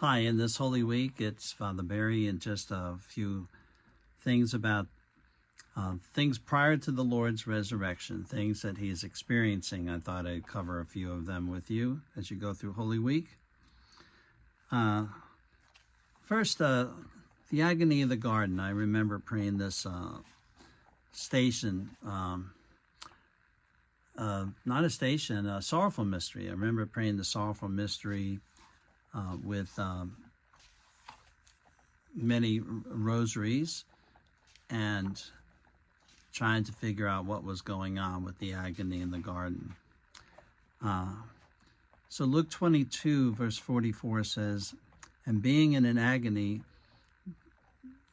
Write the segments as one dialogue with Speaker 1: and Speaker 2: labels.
Speaker 1: Hi, in this Holy Week, it's Father Barry, and just a few things about things prior to the Lord's resurrection, things that he's experiencing. I thought I'd cover a few of them with you as you go through Holy Week. First, the agony of the garden. I remember praying this station, not a station, a sorrowful mystery. I remember praying the sorrowful mystery with many rosaries and trying to figure out what was going on with the agony in the garden. So Luke 22 verse 44 says, "And being in an agony,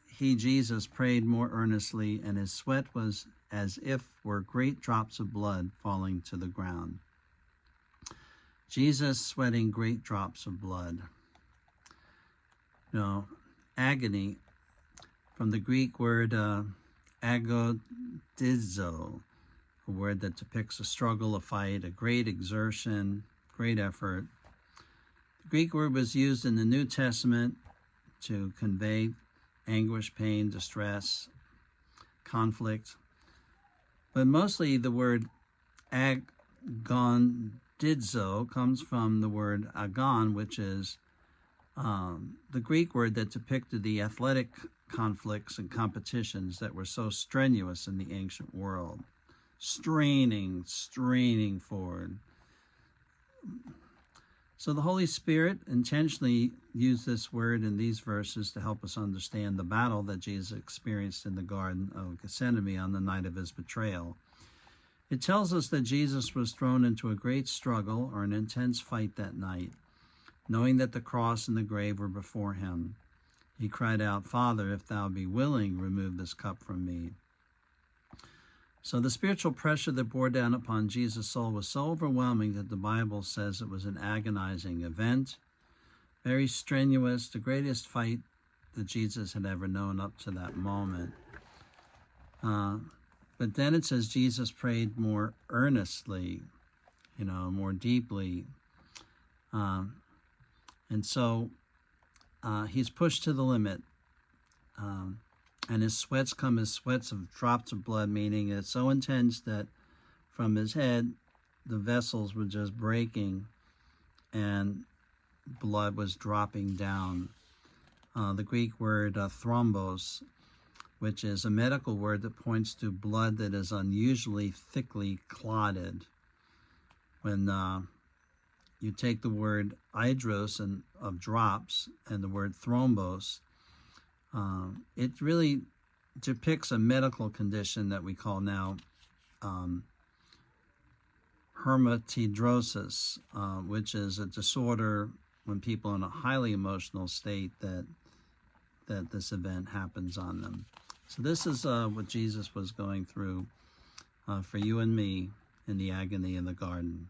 Speaker 1: he, Jesus, prayed more earnestly, and his sweat was as if were great drops of blood falling to the ground." Jesus sweating great drops of blood. Agony, from the Greek word agodizo, a word that depicts a struggle, a fight, a great exertion, great effort. The Greek word was used in the New Testament to convey anguish, pain, distress, conflict. But mostly the word agonizo comes from the word agon, which is the Greek word that depicted the athletic conflicts and competitions that were so strenuous in the ancient world. Straining forward. So the Holy Spirit intentionally used this word in these verses to help us understand the battle that Jesus experienced in the Garden of Gethsemane on the night of his betrayal. It tells us that Jesus was thrown into a great struggle or an intense fight that night. Knowing that the cross and the grave were before him, he cried out, "Father, if thou be willing, remove this cup from me." So the spiritual pressure that bore down upon Jesus' soul was so overwhelming that the Bible says it was an agonizing event, very strenuous, the greatest fight that Jesus had ever known up to that moment. But then it says Jesus prayed more earnestly, more deeply. And so he's pushed to the limit. And his sweats come as sweats of drops of blood, meaning it's so intense that from his head, the vessels were just breaking and blood was dropping down. The Greek word thrombos, which is a medical word that points to blood that is unusually thickly clotted. When you take the word hydros and of drops and the word thrombos, it really depicts a medical condition that we call now hematidrosis, which is a disorder when people are in a highly emotional state that this event happens on them. So this is what Jesus was going through for you and me in the agony in the garden.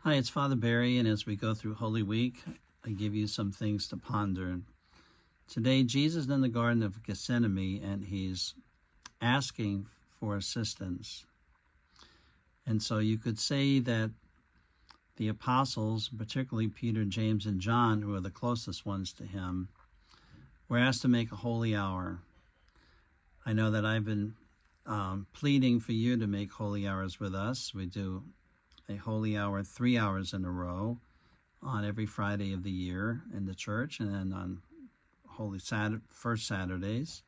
Speaker 1: Hi, it's Father Barry, and as we go through Holy Week, I give you some things to ponder. Today, Jesus is in the Garden of Gethsemane, and he's asking for assistance. And so you could say that the apostles, particularly Peter, James, and John, who are the closest ones to him, were asked to make a holy hour. I know that I've been pleading for you to make holy hours with us. We do a holy hour 3 hours in a row on every Friday of the year in the church, and then on Holy First Saturdays,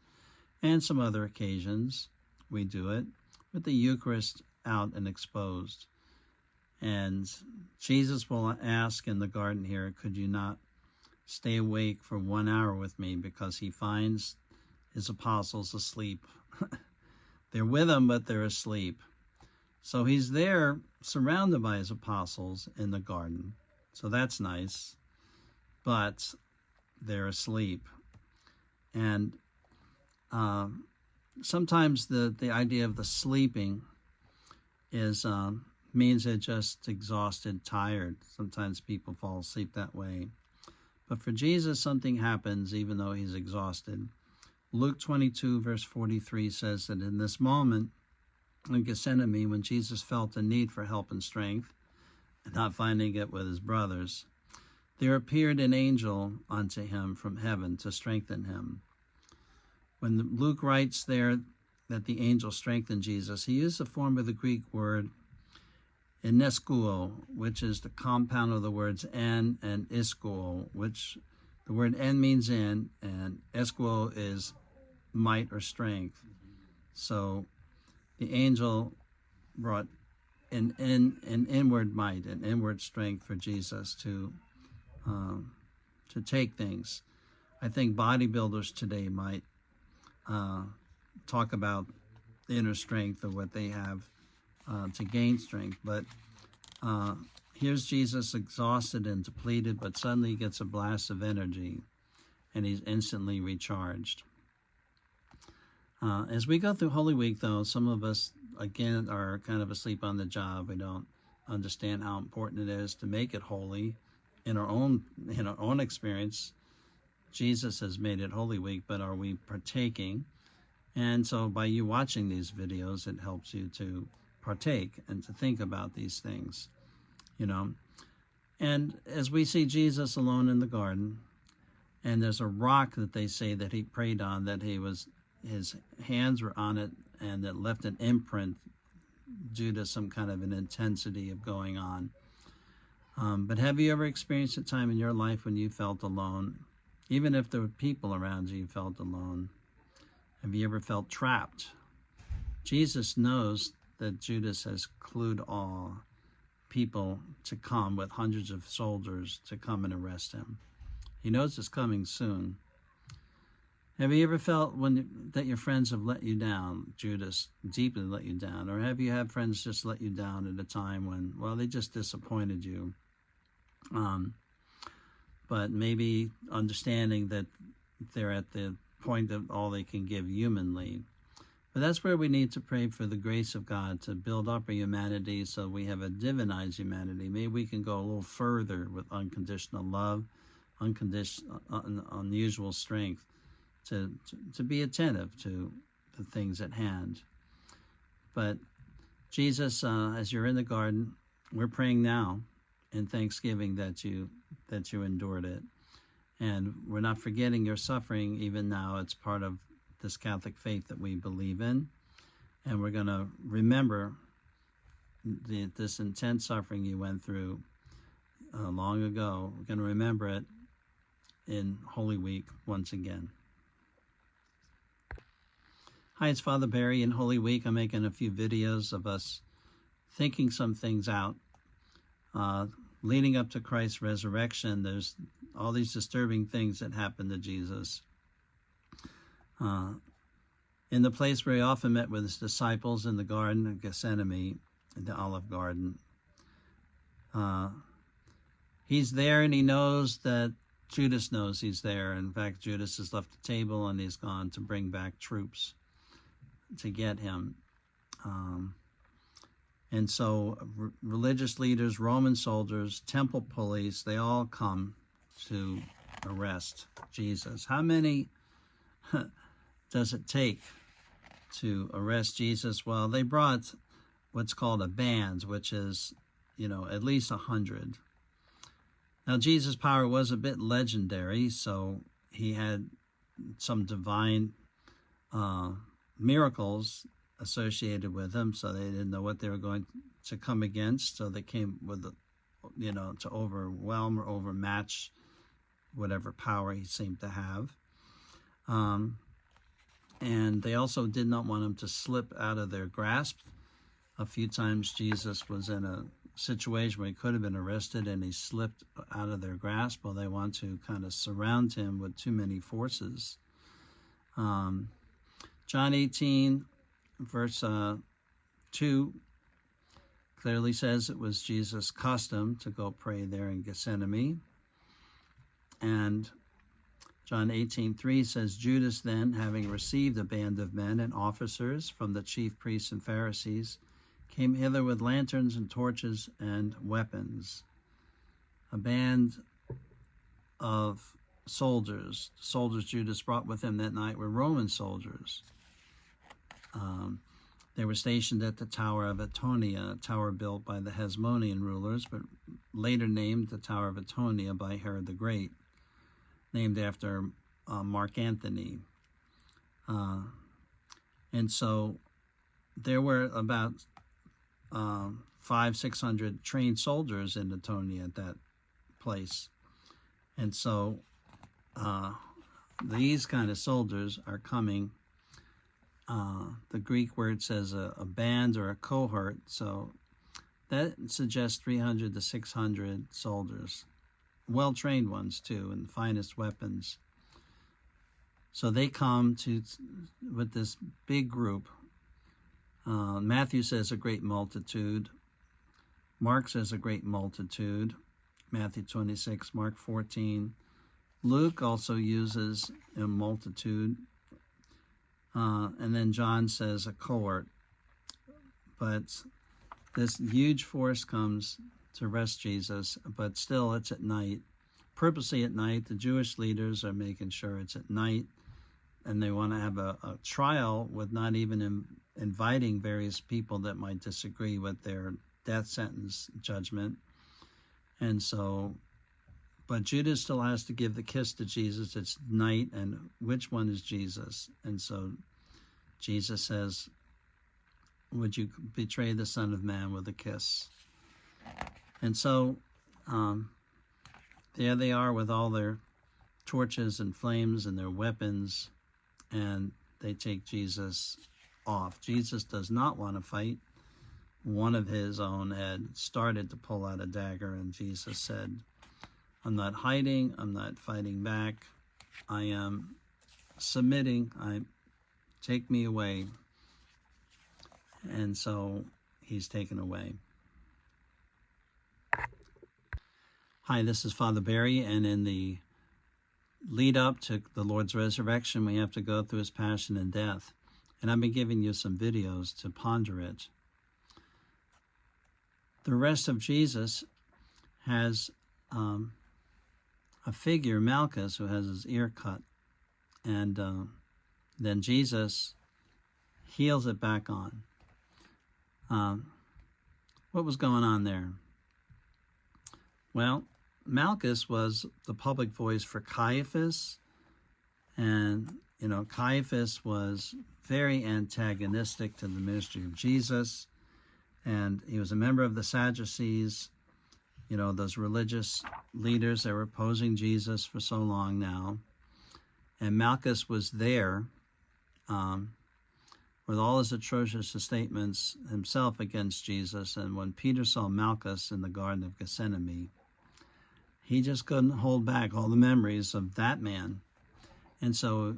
Speaker 1: and some other occasions we do it with the Eucharist out and exposed. And Jesus will ask in the garden here, could you not stay awake for 1 hour with me, because he finds his apostles asleep. They're with him, but they're asleep. So he's there surrounded by his apostles in the garden. So that's nice, but they're asleep. And sometimes the idea of the sleeping is means they're just exhausted, tired. Sometimes people fall asleep that way. But for Jesus, something happens even though he's exhausted. Luke 22, verse 43 says that in this moment in Gethsemane, when Jesus felt the need for help and strength, not finding it with his brothers, there appeared an angel unto him from heaven to strengthen him. When Luke writes there that the angel strengthened Jesus, he used the form of the Greek word eneskuo, which is the compound of the words en and iskuo, which the word en means in, and eskuo is might or strength. So the angel brought an inward might, an inward strength for Jesus to take things. I think bodybuilders today might talk about inner strength or what they have to gain strength. But here's Jesus exhausted and depleted, but suddenly he gets a blast of energy and he's instantly recharged. As we go through Holy Week, though, some of us, again, are kind of asleep on the job. We don't understand how important it is to make it holy in our own experience. Jesus has made it Holy Week, but are we partaking? And so by you watching these videos, it helps you to partake and to think about these things, And as we see Jesus alone in the garden, and there's a rock that they say that he prayed on, that his hands were on it, and that left an imprint due to some kind of an intensity of going on. But have you ever experienced a time in your life when you felt alone? Even if there were people around you, you felt alone. Have you ever felt trapped? Jesus knows that Judas has clued all people to come with hundreds of soldiers to come and arrest him. He knows it's coming soon. Have you ever felt that your friends have let you down? Judas deeply let you down. Or have you had friends just let you down at a time when, they just disappointed you? But maybe understanding that they're at the point of all they can give humanly. But that's where we need to pray for the grace of God to build up our humanity so we have a divinized humanity. Maybe we can go a little further with unconditional love, unusual strength, to be attentive to the things at hand. But Jesus, as you're in the garden, we're praying now in thanksgiving that you endured it. And we're not forgetting your suffering even now. It's part of this Catholic faith that we believe in. And we're going to remember this intense suffering you went through long ago. We're going to remember it in Holy Week once again. Hi, it's Father Barry. In Holy Week, I'm making a few videos of us thinking some things out. Leading up to Christ's resurrection, there's all these disturbing things that happened to Jesus. In the place where he often met with his disciples in the Garden of Gethsemane, in the Olive Garden, he's there and he knows that Judas knows he's there. In fact, Judas has left the table and he's gone to bring back troops to get him. And so religious leaders, Roman soldiers, temple police, they all come to arrest Jesus. How many does it take to arrest Jesus? Well, they brought what's called a band, which is, at least 100. Now, Jesus' power was a bit legendary, so he had some divine miracles associated with him, so they didn't know what they were going to come against, so they came with, to overwhelm or overmatch whatever power he seemed to have. And they also did not want him to slip out of their grasp. A few times Jesus was in a situation where he could have been arrested and he slipped out of their grasp. Well, they want to kind of surround him with too many forces. John 18, verse 2 clearly says it was Jesus' custom to go pray there in Gethsemane. And John 18:3 says, Judas then, having received a band of men and officers from the chief priests and Pharisees, came hither with lanterns and torches and weapons. A band of soldiers. The soldiers Judas brought with him that night were Roman soldiers. They were stationed at the Tower of Antonia, a tower built by the Hasmonean rulers, but later named the Tower of Antonia by Herod the Great, named after Mark Antony. And so there were about 500-600 trained soldiers in Antonia at that place. And so these kind of soldiers are coming. The Greek word says a band or a cohort, so that suggests 300 to 600 soldiers, well-trained ones too, and the finest weapons. So they come with this big group. Matthew says a great multitude. Mark says a great multitude. Matthew 26, Mark 14. Luke also uses a multitude. And then John says a cohort. But this huge force comes to arrest Jesus, but still it's at night. Purposely at night. The Jewish leaders are making sure it's at night, and they want to have a trial with not even inviting various people that might disagree with their death sentence judgment. And so, but Judas still has to give the kiss to Jesus. It's night, and which one is Jesus? And so Jesus says, would you betray the Son of Man with a kiss? And so there they are with all their torches and flames and their weapons, and they take Jesus off. Jesus does not want to fight. One of his own had started to pull out a dagger, and Jesus said, I'm not hiding, I'm not fighting back, I am submitting, take me away. And so he's taken away. Hi, this is Father Barry, and in the lead up to the Lord's resurrection, we have to go through his passion and death. And I've been giving you some videos to ponder it. The rest of Jesus has a figure, Malchus, who has his ear cut. And then Jesus heals it back on. What was going on there? Well, Malchus was the public voice for Caiaphas, and Caiaphas was very antagonistic to the ministry of Jesus, and he was a member of the Sadducees, those religious leaders that were opposing Jesus for so long now. And Malchus was there with all his atrocious statements himself against Jesus. And when Peter saw Malchus in the Garden of Gethsemane, he just couldn't hold back all the memories of that man. And so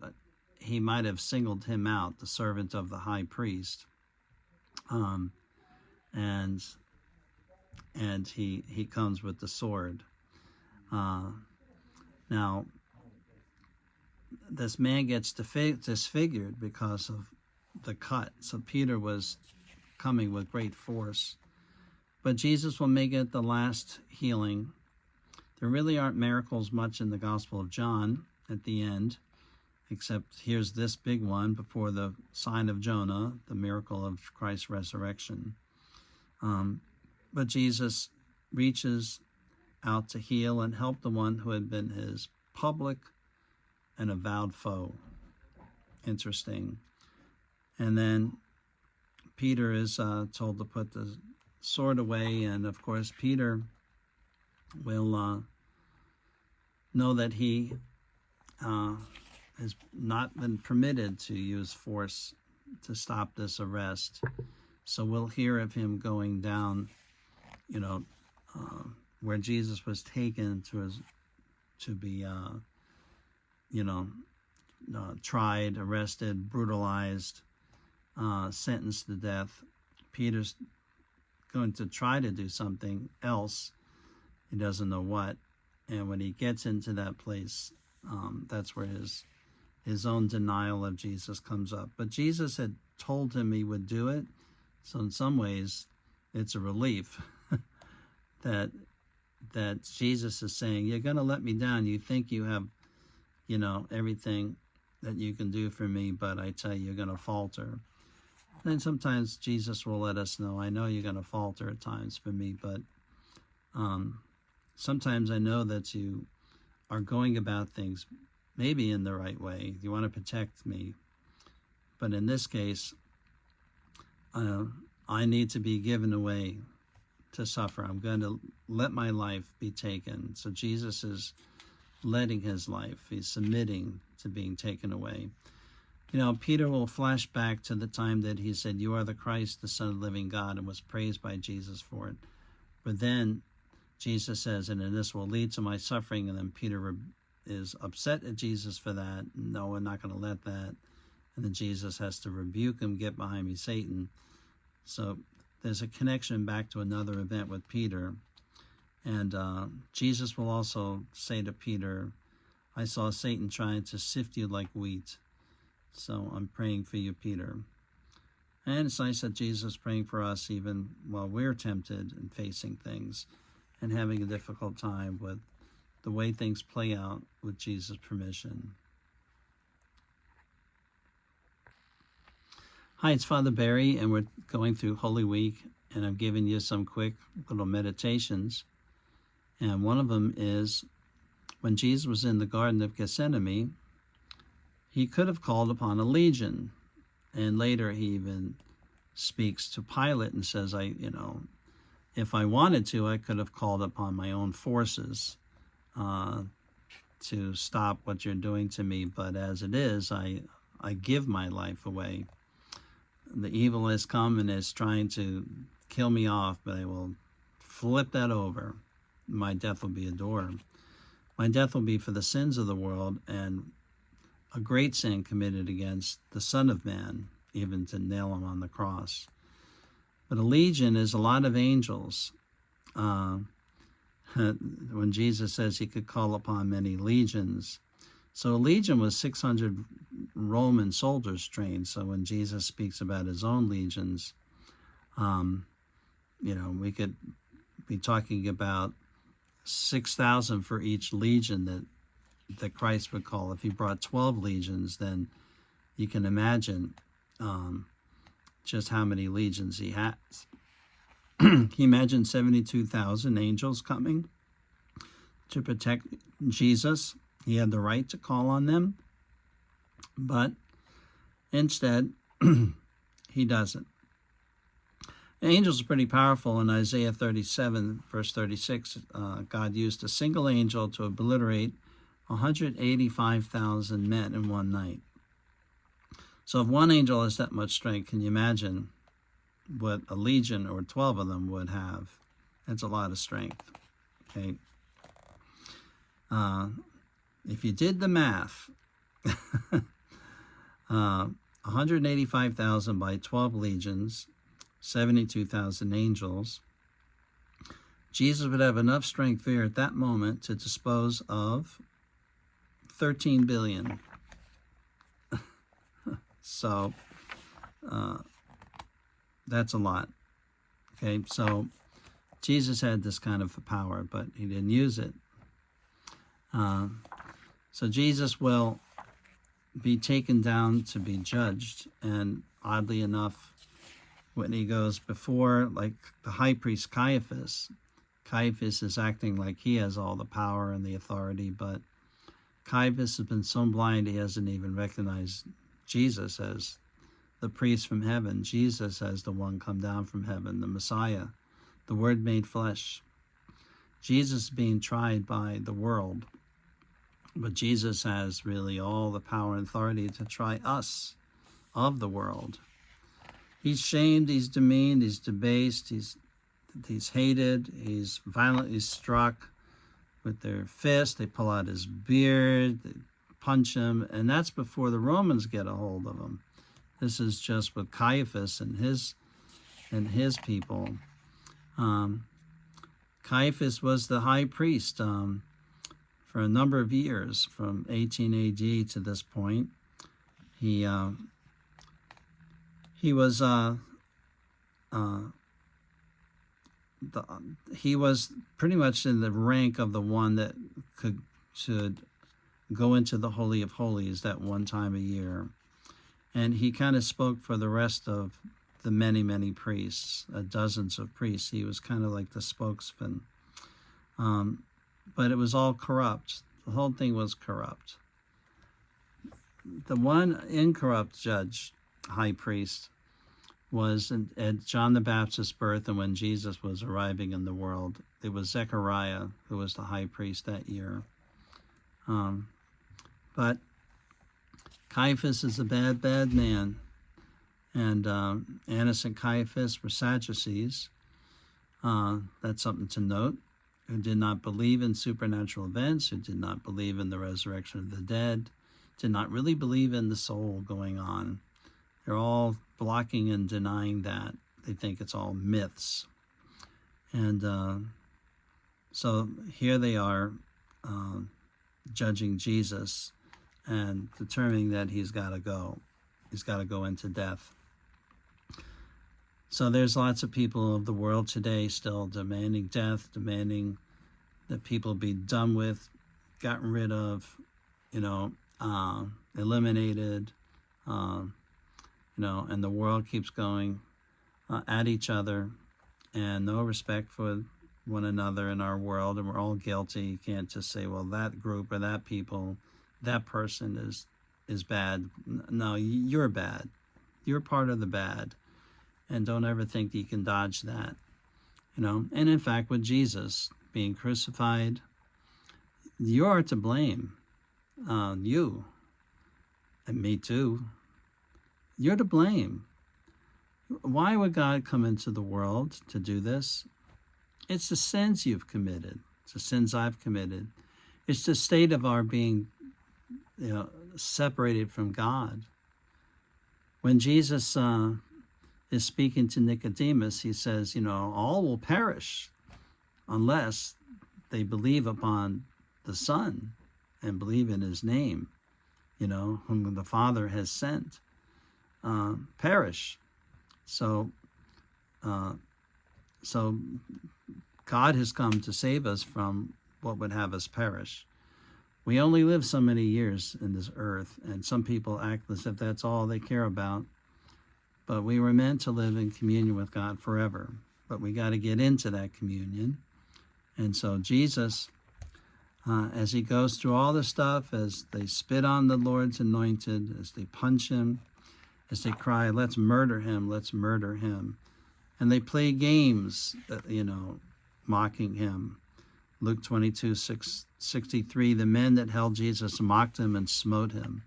Speaker 1: he might have singled him out, the servant of the high priest. And he comes with the sword. Now, this man gets disfigured because of the cut. So Peter was coming with great force. But Jesus will make it the last healing. There really aren't miracles much in the Gospel of John at the end, except here's this big one before the sign of Jonah, the miracle of Christ's resurrection. But Jesus reaches out to heal and help the one who had been his public and avowed foe. Interesting. And then Peter is told to put the sword away, and of course Peter will know that he has not been permitted to use force to stop this arrest. So we'll hear of him going down, where Jesus was taken to be, tried, arrested, brutalized, sentenced to death. Peter's going to try to do something else. He doesn't know what. And when he gets into that place, that's where his own denial of Jesus comes up. But Jesus had told him he would do it. So in some ways, it's a relief that Jesus is saying, you're going to let me down. You think you have, everything that you can do for me, but I tell you, you're going to falter. And sometimes Jesus will let us know, I know you're going to falter at times for me, but sometimes I know that you are going about things maybe in the right way. You want to protect me. But in this case, I need to be given away to suffer. I'm going to let my life be taken. So Jesus is letting his life. He's submitting to being taken away. You know, Peter will flash back to the time that he said, "You are the Christ, the Son of the living God," and was praised by Jesus for it. But then Jesus says, "And this will lead to my suffering." And then Peter is upset at Jesus for that. "No, we're not going to let that." And then Jesus has to rebuke him, "Get behind me, Satan." So there's a connection back to another event with Peter. And Jesus will also say to Peter, "I saw Satan trying to sift you like wheat. So I'm praying for you, Peter." And it's nice that Jesus is praying for us even while we're tempted and facing things and having a difficult time with the way things play out with Jesus' permission. Hi, it's Father Barry, and we're going through Holy Week, and I'm giving you some quick little meditations. And one of them is when Jesus was in the Garden of Gethsemane, he could have called upon a legion. And later he even speaks to Pilate and says, if I wanted to, I could have called upon my own forces to stop what you're doing to me. But as it is, I give my life away. The evil has come and is trying to kill me off, but I will flip that over. My death will be adored. My death will be for the sins of the world, and a great sin committed against the Son of Man, even to nail him on the cross. But a legion is a lot of angels. When Jesus says he could call upon many legions. So a legion was 600 Roman soldiers trained. So when Jesus speaks about his own legions, we could be talking about 6,000 for each legion that Christ would call. If he brought 12 legions, then you can imagine just how many legions he has. He imagined 72,000 angels coming to protect Jesus. He had the right to call on them, but instead, he doesn't. The angels are pretty powerful. In Isaiah 37, verse 36, God used a single angel to obliterate 185,000 men in one night. So if one angel has that much strength, can you imagine what a legion or 12 of them would have? That's a lot of strength. Okay. If you did the math, 185,000 by 12 legions, 72,000 angels, Jesus would have enough strength there at that moment to dispose of 13 billion. So that's a lot. Okay, so Jesus had this kind of power, but he didn't use it. So Jesus will be taken down to be judged. And oddly enough, when he goes before, like the high priest Caiaphas is acting like he has all the power and the authority, but Caiaphas has been so blind he hasn't even recognized Jesus as the priest from heaven, Jesus as the one come down from heaven, the Messiah, the Word made flesh. Jesus is being tried by the world, but Jesus has really all the power and authority to try us of the world. He's shamed, he's demeaned, he's debased, he's hated, he's violently struck with their fist. They pull out his beard, they punch him, and that's before the Romans get a hold of him. This is just with Caiaphas and his people. Caiaphas was the high priest for a number of years, from 18 A.D. to this point. He was pretty much in the rank of the one that should go into the Holy of Holies that one time a year. And he kind of spoke for the rest of the many, many priests, dozens of priests. He was kind of like the spokesman. but it was all corrupt. The whole thing was corrupt. The one incorrupt judge, high priest, was at John the Baptist's birth, and when Jesus was arriving in the world, it was Zechariah who was the high priest that year. But Caiaphas is a bad, bad man. And Annas and Caiaphas were Sadducees. That's something to note. Who did not believe in supernatural events, who did not believe in the resurrection of the dead, did not really believe in the soul going on. They're all blocking and denying that. They think it's all myths. And so here they are judging Jesus and determining that he's got to go. He's got to go into death. So there's lots of people of the world today still demanding death, demanding that people be done with, gotten rid of, eliminated, and the world keeps going at each other, and no respect for one another in our world, and we're all guilty. You can't just say, well, that group or that people, that person is bad. No, you're bad. You're part of the bad. And don't ever think that you can dodge that. And in fact, with Jesus being crucified, you are to blame. You, and me too. You're to blame. Why would God come into the world to do this? It's the sins you've committed. It's the sins I've committed. It's the state of our being, separated from God. When Jesus is speaking to Nicodemus, he says, all will perish unless they believe upon the Son and believe in his name, whom the Father has sent. Perish. So God has come to save us from what would have us perish. We only live so many years in this earth, and some people act as if that's all they care about. But we were meant to live in communion with God forever. But we got to get into that communion. And so Jesus, as he goes through all the stuff, as they spit on the Lord's anointed, as they punch him, as they cry, let's murder him, let's murder him. And they play games, mocking him. Luke 22:63, the men that held Jesus mocked him and smote him.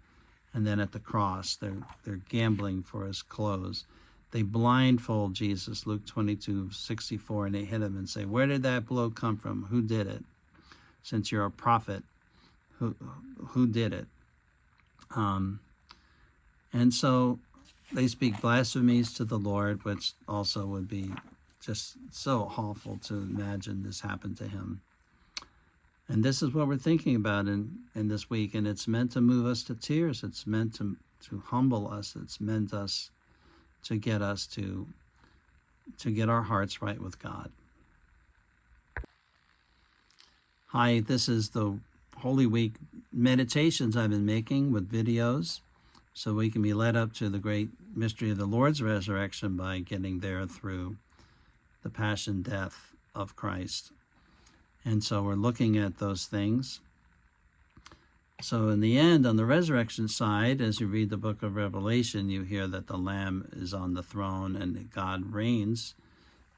Speaker 1: And then at the cross, they're gambling for his clothes. They blindfold Jesus, Luke 22:64, and they hit him and say, where did that blow come from? Who did it? Since you're a prophet, who did it? And so they speak blasphemies to the Lord, which also would be just so awful to imagine this happened to him. And this is what we're thinking about in this week, and it's meant to move us to tears. It's meant to humble us. It's meant to get us to get our hearts right with God. Hi, this is the Holy Week meditations I've been making with videos, so we can be led up to the great mystery of the Lord's resurrection by getting there through the passion, death of Christ. And so we're looking at those things. So in the end, on the resurrection side, as you read the book of Revelation, you hear that the Lamb is on the throne and God reigns.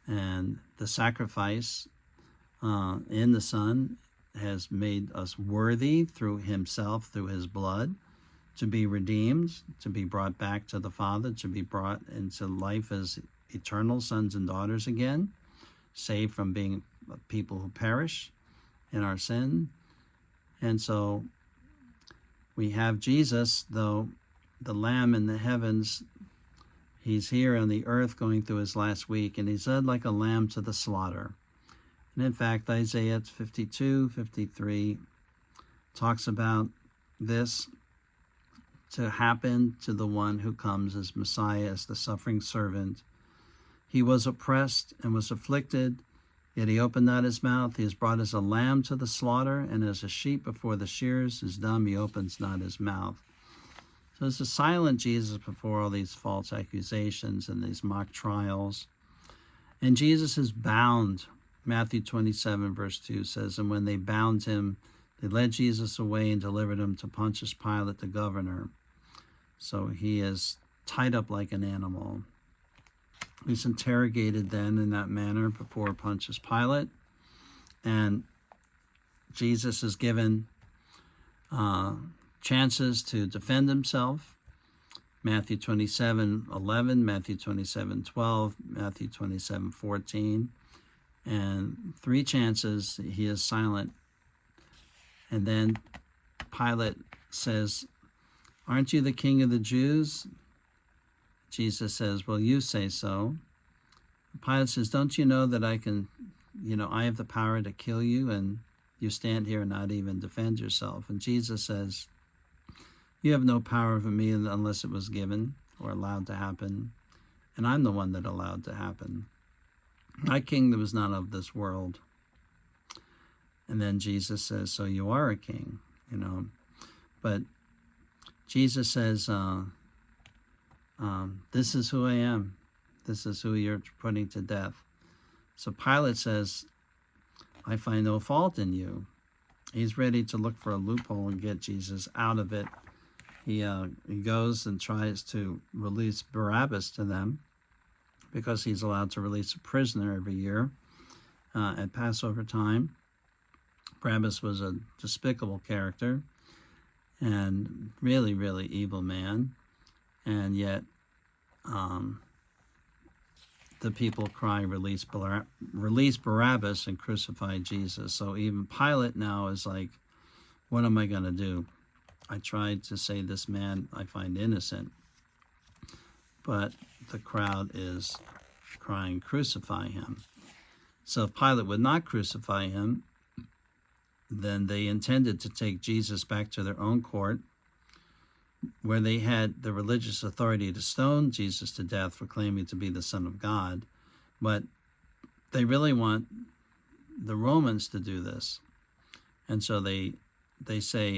Speaker 1: And the sacrifice in the Son has made us worthy through himself, through his blood, to be redeemed, to be brought back to the Father, to be brought into life as eternal sons and daughters again, saved from being people who perish in our sin. And so we have Jesus, though the Lamb in the heavens, he's here on the earth going through his last week, and he's led like a lamb to the slaughter. And in fact, Isaiah 52:53 talks about this to happen to the one who comes as Messiah, as the suffering servant. He was oppressed and was afflicted, yet he opened not his mouth. He is brought as a lamb to the slaughter, and as a sheep before the shearers is dumb, he opens not his mouth. So it's a silent Jesus before all these false accusations and these mock trials. And Jesus is bound Matthew 27, verse 2 says, "And when they bound him, they led Jesus away and delivered him to Pontius Pilate, the governor." So he is tied up like an animal. He's interrogated then in that manner before Pontius Pilate, and Jesus is given chances to defend himself. Matthew 27:11, Matthew 27:12, Matthew 27:14, and 3 chances he is silent. And then Pilate says, "Aren't you the king of the Jews?" Jesus says, "Well, you say so." Pilate says, "Don't you know that I have the power to kill you, and you stand here and not even defend yourself?" And Jesus says, "You have no power over me unless it was given or allowed to happen. And I'm the one that allowed to happen. My kingdom is not of this world." And then Jesus says, "So you are a king, But Jesus says, "This is who I am. This is who you're putting to death." So Pilate says, "I find no fault in you." He's ready to look for a loophole and get Jesus out of it. He goes and tries to release Barabbas to them, because he's allowed to release a prisoner every year at Passover time. Barabbas was a despicable character and really, really evil man. And yet the people cry, release Barabbas and crucify Jesus. So even Pilate now is like, what am I going to do? I tried to say this man I find innocent, but the crowd is crying, crucify him. So if Pilate would not crucify him, then they intended to take Jesus back to their own court, where they had the religious authority to stone Jesus to death for claiming to be the Son of God. But they really want the Romans to do this. And so they say,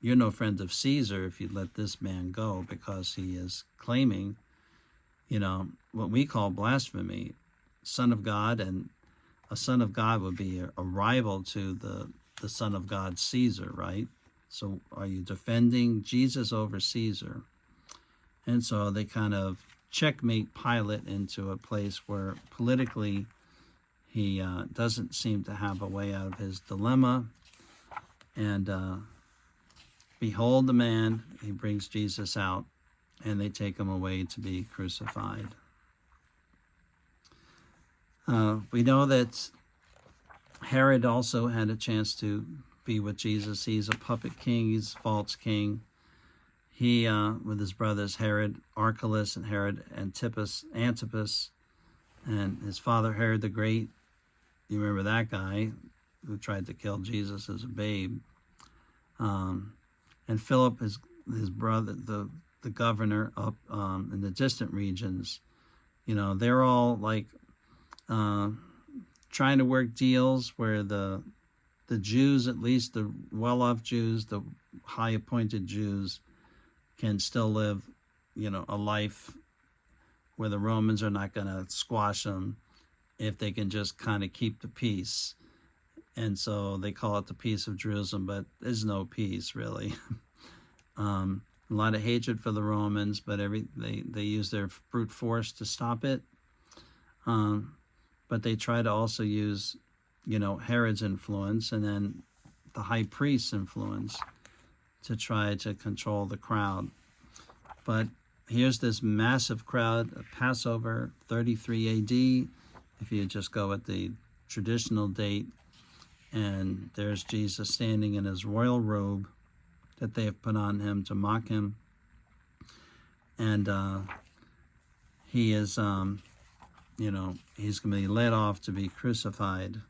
Speaker 1: "You're no friend of Caesar if you let this man go, because he is claiming, what we call blasphemy, Son of God, and a Son of God would be a rival to the Son of God, Caesar, right? So are you defending Jesus over Caesar?" And so they kind of checkmate Pilate into a place where politically he doesn't seem to have a way out of his dilemma. And behold the man, he brings Jesus out, and they take him away to be crucified. We know that Herod also had a chance to be with Jesus. He's a puppet king. He's a false king. He, with his brothers Herod Archelaus and Herod Antipas, and his father Herod the Great. You remember that guy who tried to kill Jesus as a babe. And Philip, his brother, the governor up in the distant regions. They're all like trying to work deals where the Jews, at least the well-off Jews, the high-appointed Jews, can still live, a life where the Romans are not going to squash them if they can just kind of keep the peace. And so they call it the peace of Jerusalem, but there's no peace, really. A lot of hatred for the Romans, but they use their brute force to stop it. But they try to also use, Herod's influence and then the high priest's influence to try to control the crowd. But here's this massive crowd at Passover, 33 AD, if you just go with the traditional date. And there's Jesus standing in his royal robe that they have put on him to mock him. And he is, he's going to be led off to be crucified.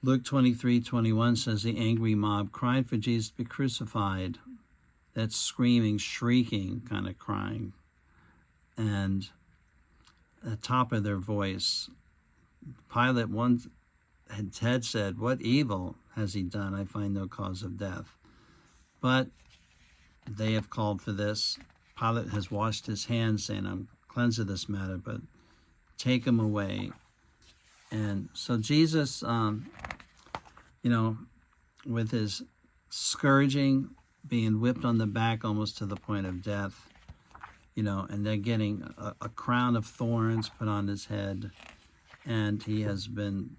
Speaker 1: Luke 23:21 says the angry mob cried for Jesus to be crucified. That's screaming, shrieking kind of crying. And at the top of their voice, Pilate once had said, "What evil has he done? I find no cause of death." But they have called for this. Pilate has washed his hands, saying, cleanse of this matter, but take him away. And so Jesus, with his scourging, being whipped on the back almost to the point of death, and they're getting a crown of thorns put on his head, and he has been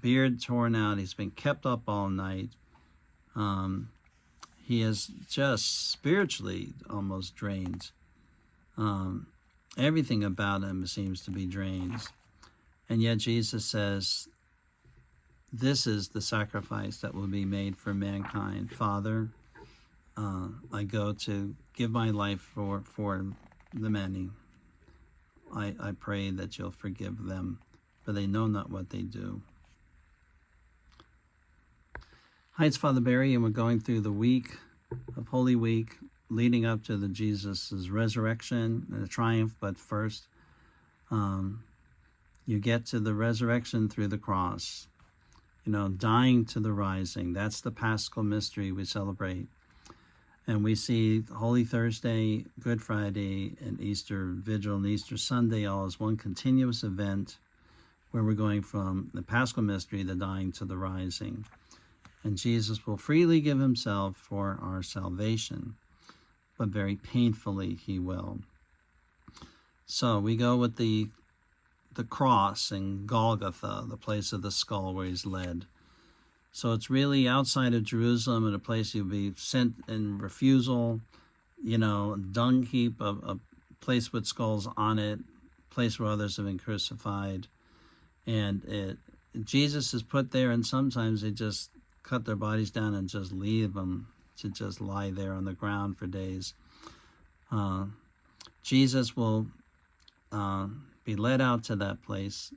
Speaker 1: beard torn out. He's been kept up all night. He is just spiritually almost drained. Everything about him seems to be drained. And yet Jesus says, this is the sacrifice that will be made for mankind. Father, I go to give my life for the many. I pray that you'll forgive them, for they know not what they do. Hi, it's Father Barry, and we're going through the week of Holy Week, leading up to the Jesus' resurrection and the triumph. But first, you get to the resurrection through the cross, dying to the rising. That's the Paschal mystery we celebrate. And we see Holy Thursday, Good Friday, and Easter Vigil and Easter Sunday all as one continuous event where we're going from the Paschal mystery, the dying, to the rising. And Jesus will freely give himself for our salvation, but very painfully he will. So we go with the cross in Golgotha, the place of the skull where he's led. So it's really outside of Jerusalem, in a place you'll be sent in refusal, a dung heap, a place with skulls on it, a place where others have been crucified. And Jesus is put there, and sometimes they just cut their bodies down and just leave them to just lie there on the ground for days. Jesus will be led out to that place,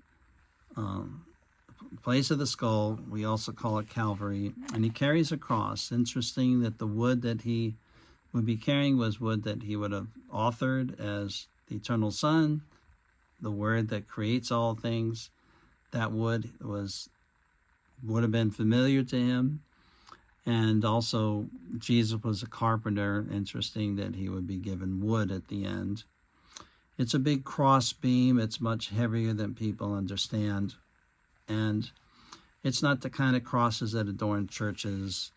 Speaker 1: place of the skull. We also call it Calvary, and he carries a cross. Interesting that the wood that he would be carrying was wood that he would have authored as the eternal Son, the Word that creates all things. That wood would have been familiar to him. And also, Jesus was a carpenter. Interesting that he would be given wood at the end. It's a big cross beam. It's much heavier than people understand. And it's not the kind of crosses that adorn churches,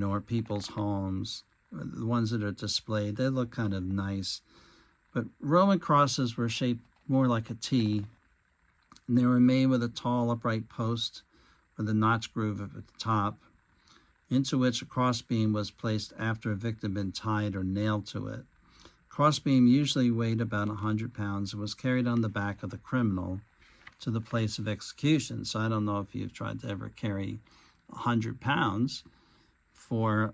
Speaker 1: or people's homes, or the ones that are displayed. They look kind of nice. But Roman crosses were shaped more like a T, and they were made with a tall upright post with a notch groove at the top, into which a crossbeam was placed after a victim had been tied or nailed to it. Crossbeam usually weighed about 100 pounds and was carried on the back of the criminal to the place of execution. So I don't know if you've tried to ever carry 100 pounds for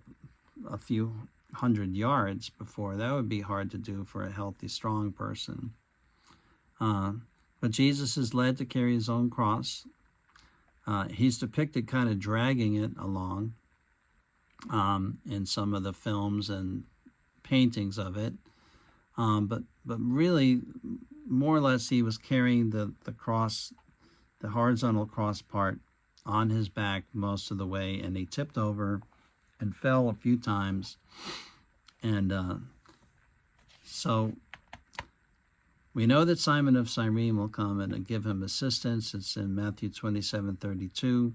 Speaker 1: a few hundred yards before. That would be hard to do for a healthy, strong person. But Jesus is led to carry his own cross. He's depicted kind of dragging it along in some of the films and paintings of it. But really, more or less, he was carrying the cross, the horizontal cross part, on his back most of the way, and he tipped over and fell a few times. And so we know that Simon of Cyrene will come and give him assistance. It's in Matthew 27:32.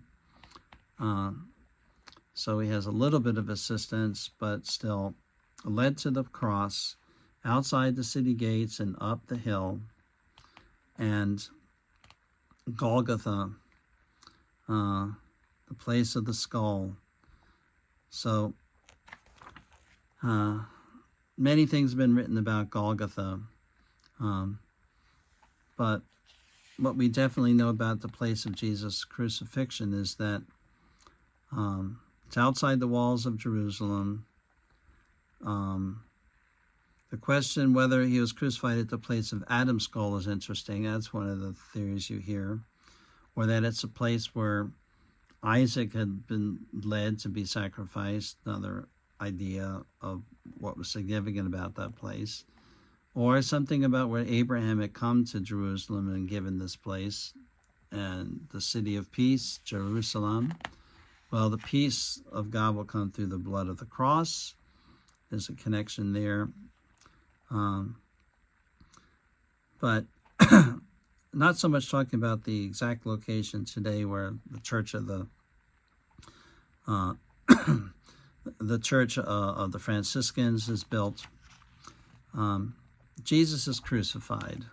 Speaker 1: So he has a little bit of assistance, but still led to the cross, outside the city gates and up the hill, and Golgotha, the place of the skull. So many things have been written about Golgotha, but what we definitely know about the place of Jesus' crucifixion is that it's outside the walls of Jerusalem. The question whether he was crucified at the place of Adam's skull is interesting. That's one of the theories you hear. Or that it's a place where Isaac had been led to be sacrificed, another idea of what was significant about that place. Or something about where Abraham had come to Jerusalem and given this place, and the city of peace, Jerusalem. Well, the peace of God will come through the blood of the cross. There's a connection there. But not so much talking about the exact location today where the church of the Franciscans is built. Jesus is crucified,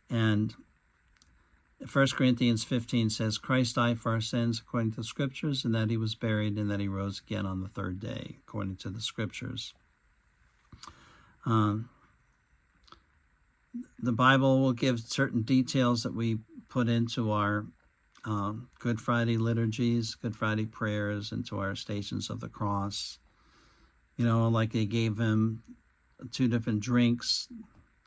Speaker 1: and 1 Corinthians 15 says, Christ died for our sins according to the Scriptures, and that he was buried, and that he rose again on the third day, according to the Scriptures. The Bible will give certain details that we put into our Good Friday liturgies, Good Friday prayers, into our Stations of the Cross. You know, like they gave him 2 different drinks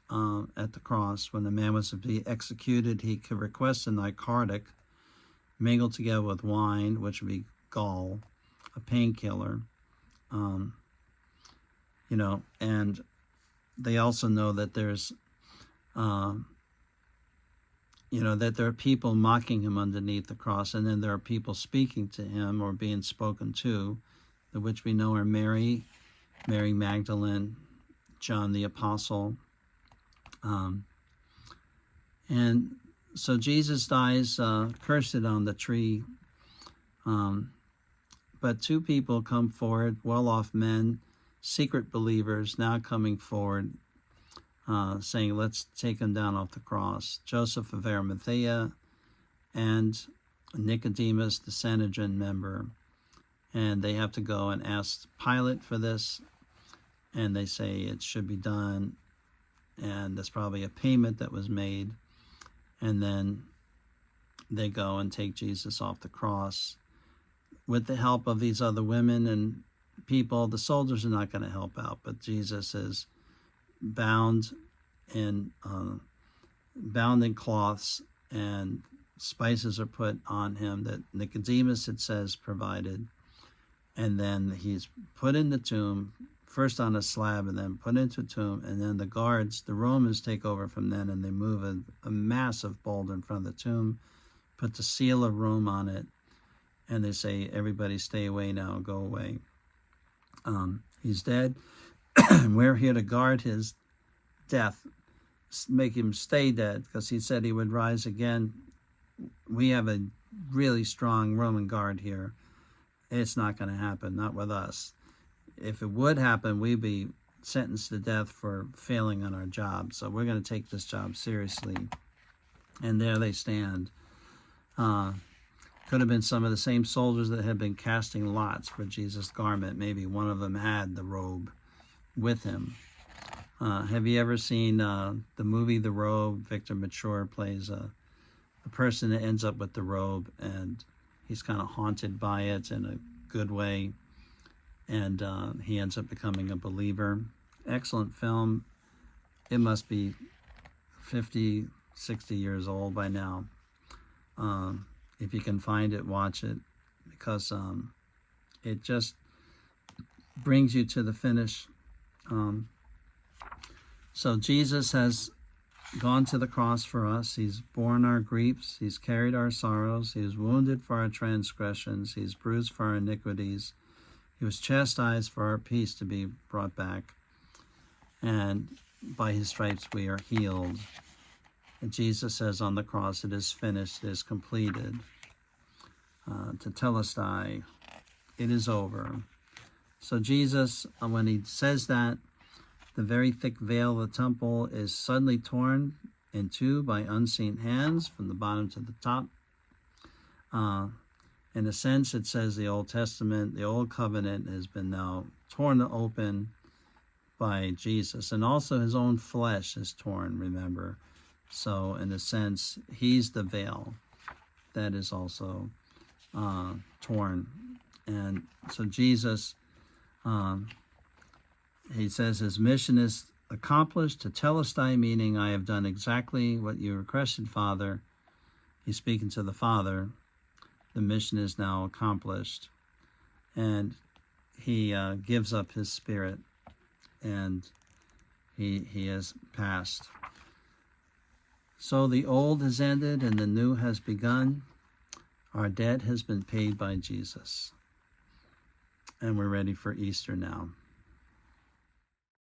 Speaker 1: at the cross. When the man was to be executed, he could request a narcotic mingled together with wine, which would be gall, a painkiller. You know, and they also know that there's, you know, that there are people mocking him underneath the cross, and then there are people speaking to him or being spoken to, which we know are Mary Magdalene, John the Apostle. And so Jesus dies cursed on the tree. But 2 people come forward, well-off men, secret believers, now coming forward, saying, let's take him down off the cross. Joseph of Arimathea and Nicodemus, the Sanhedrin member. And they have to go and ask Pilate for this. And they say it should be done. And there's probably a payment that was made. And then they go and take Jesus off the cross. With the help of these other women and people, the soldiers are not going to help out, but Jesus is bound in cloths, and spices are put on him that Nicodemus, it says, provided. And then he's put in the tomb, first on a slab and then put into a tomb, and then the guards, the Romans, take over from then, and they move a massive boulder in front of the tomb, put the seal of Rome on it, and they say, everybody stay away now, go away. He's dead. We're here to guard his death, make him stay dead, because he said he would rise again. We have a really strong Roman guard here. It's not going to happen, not with us. If it would happen, we'd be sentenced to death for failing on our job. So we're going to take this job seriously. And there they stand. Could have been some of the same soldiers that had been casting lots for Jesus' garment. Maybe one of them had the robe with him. Have you ever seen the movie The Robe? Victor Mature plays a person that ends up with the robe, and he's kind of haunted by it in a good way, and he ends up becoming a believer. Excellent film. It must be 50, 60 years old by now. If you can find it, watch it, because it just brings you to the finish. So Jesus has gone to the cross for us. He's borne our griefs. He's carried our sorrows. He was wounded for our transgressions. He's bruised for our iniquities. He was chastised for our peace to be brought back. And by his stripes we are healed. And Jesus says on the cross, it is finished, it is completed. Tetelestai, it is over. So Jesus, when he says that, the very thick veil of the temple is suddenly torn in two by unseen hands from the bottom to the top. In a sense, it says the Old Testament, the Old Covenant has been now torn open by Jesus. And also his own flesh is torn, remember. So in a sense, he's the veil that is also torn. And so Jesus, he says his mission is accomplished, tetelestai, meaning I have done exactly what you requested, Father. He's speaking to the Father. The mission is now accomplished. And he gives up his spirit, and he has passed. So the old has ended and the new has begun. Our debt has been paid by Jesus. And we're ready for Easter now.